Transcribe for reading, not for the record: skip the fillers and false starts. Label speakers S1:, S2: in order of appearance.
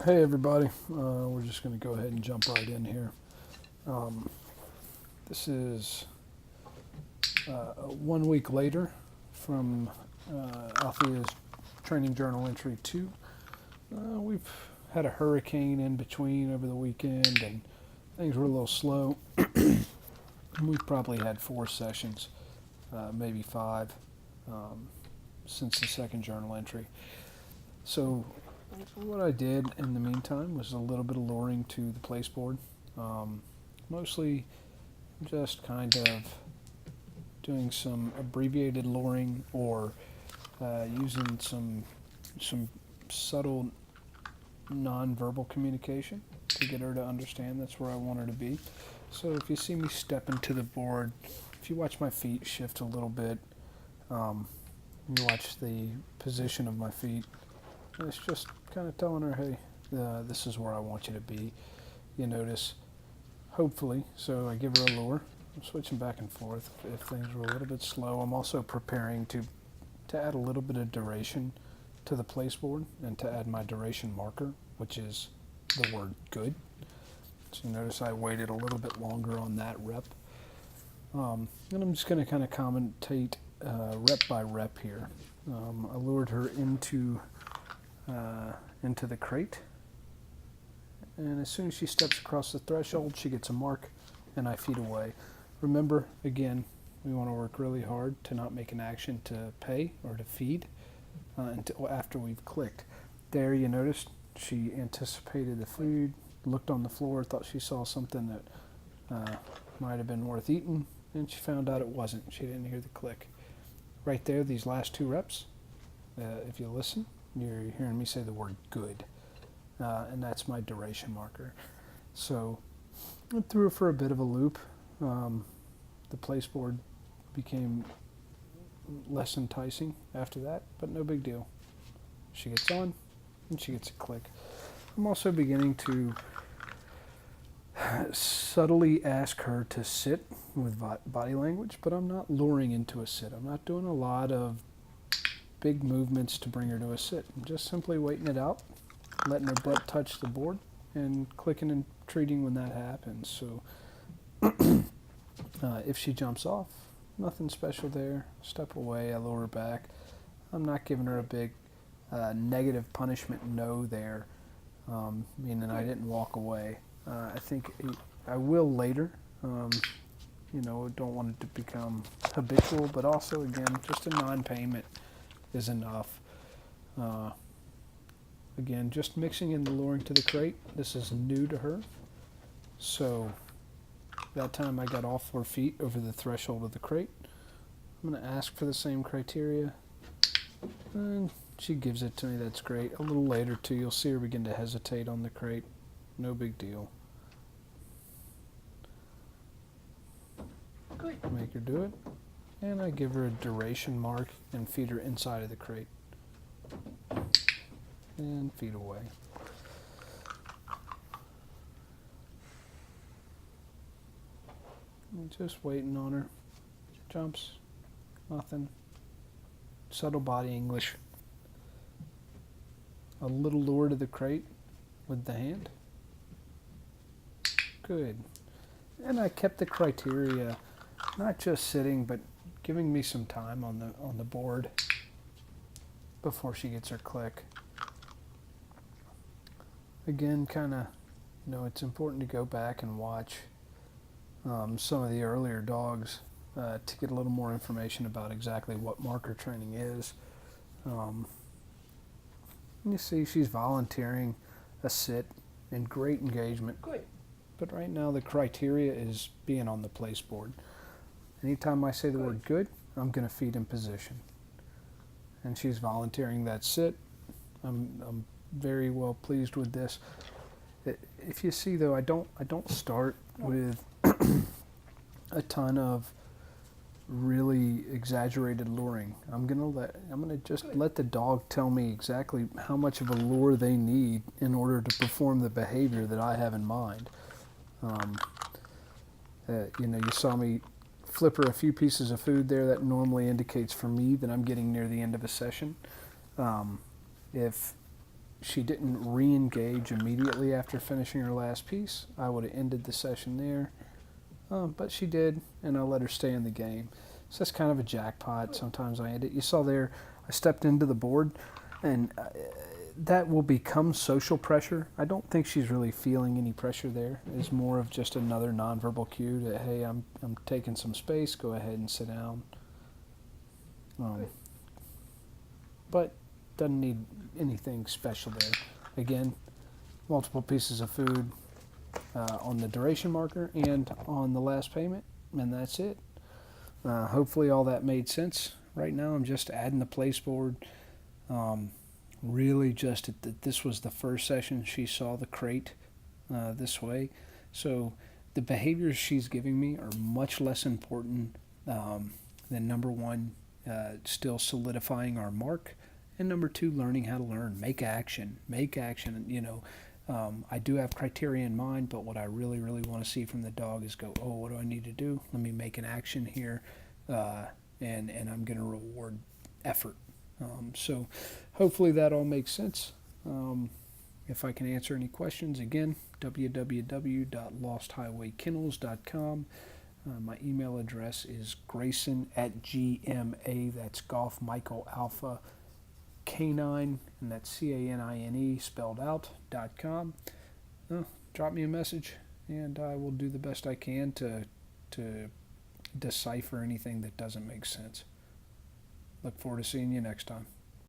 S1: Hey everybody, we're just going to go ahead and jump right in here. This is 1 week later from Althea's training journal entry 2. We've had a hurricane in between over the weekend and things were a little slow. We've probably had 4 sessions, maybe 5, since the second journal entry. So what I did in the meantime was a little bit of luring to the place board. Mostly just kind of doing some abbreviated luring or using some subtle nonverbal communication to get her to understand that's where I want her to be. So if you see me step into the board, if you watch my feet shift a little bit, you watch the position of my feet, it's just kind of telling her, hey, this is where I want you to be. You notice, hopefully, so I give her a lure. I'm switching back and forth if things are a little bit slow. I'm also preparing to add a little bit of duration to the place board and to add my duration marker, which is the word good. So you notice I waited a little bit longer on that rep. And I'm just going to kind of commentate rep by rep here. I lured her into the crate, and as soon as she steps across the threshold, she gets a mark, and I feed away. Remember, again, we want to work really hard to not make an action to pay or to feed until after we've clicked. There, you noticed she anticipated the food, looked on the floor, thought she saw something that might have been worth eating, and she found out it wasn't. She didn't hear the click. Right there, these last 2 reps, if you listen, you're hearing me say the word good, and that's my duration marker. So I threw her for a bit of a loop. The place board became less enticing after that, but no big deal. She gets on, and she gets a click. I'm also beginning to subtly ask her to sit with body language, but I'm not luring into a sit. I'm not doing a lot of big movements to bring her to a sit. I'm just simply waiting it out, letting her butt touch the board, and clicking and treating when that happens. So if she jumps off, nothing special there. Step away, I lower her back. I'm not giving her a big negative punishment no there, meaning I didn't walk away. I think I will later. Don't want it to become habitual, but also, again, just a non-payment is enough. Again, just mixing in the luring to the crate. This is new to her. So that time I got all 4 feet over the threshold of the crate. I'm going to ask for the same criteria, and she gives it to me. That's great. A little later, too, you'll see her begin to hesitate on the crate. No big deal. Good. Make her do it, and I give her a duration mark and feed her inside of the crate. And feed away. And just waiting on her. Jumps. Nothing. Subtle body English. A little lure to the crate with the hand. Good. And I kept the criteria, not just sitting, but giving me some time on the board before she gets her click. Again, kind of, it's important to go back and watch some of the earlier dogs to get a little more information about exactly what marker training is. You see she's volunteering a sit in great engagement. Good. But right now the criteria is being on the place board. Anytime I say the word good, I'm going to feed in position. And she's volunteering that sit. I'm very well pleased with this. If you see, though, I don't start with a ton of really exaggerated luring. I'm gonna just let the dog tell me exactly how much of a lure they need in order to perform the behavior that I have in mind. You saw me flip her a few pieces of food there. That normally indicates for me that I'm getting near the end of a session. If she didn't re-engage immediately after finishing her last piece, I would have ended the session there. But she did, and I let her stay in the game. So that's kind of a jackpot. Sometimes I end it. You saw there, I stepped into the board, and that will become social pressure. I don't think she's really feeling any pressure there. It's more of just another nonverbal cue that, hey, I'm taking some space. Go ahead and sit down. But doesn't need anything special there. Again, multiple pieces of food on the duration marker and on the last payment, and that's it. Hopefully all that made sense. Right now I'm just adding the place board. Really just this was the first session she saw the crate this way. So the behaviors she's giving me are much less important than number one, still solidifying our mark, and number two, learning how to learn. Make action. You know, I do have criteria in mind, but what I really, really want to see from the dog is go, oh, what do I need to do? Let me make an action here, and I'm going to reward effort. So hopefully that all makes sense. If I can answer any questions, again, www.losthighwaykennels.com. My email address is grayson@gma, that's Golf Michael Alpha Canine, and that's CANINE spelled out, .com. Drop me a message, and I will do the best I can to decipher anything that doesn't make sense. Look forward to seeing you next time.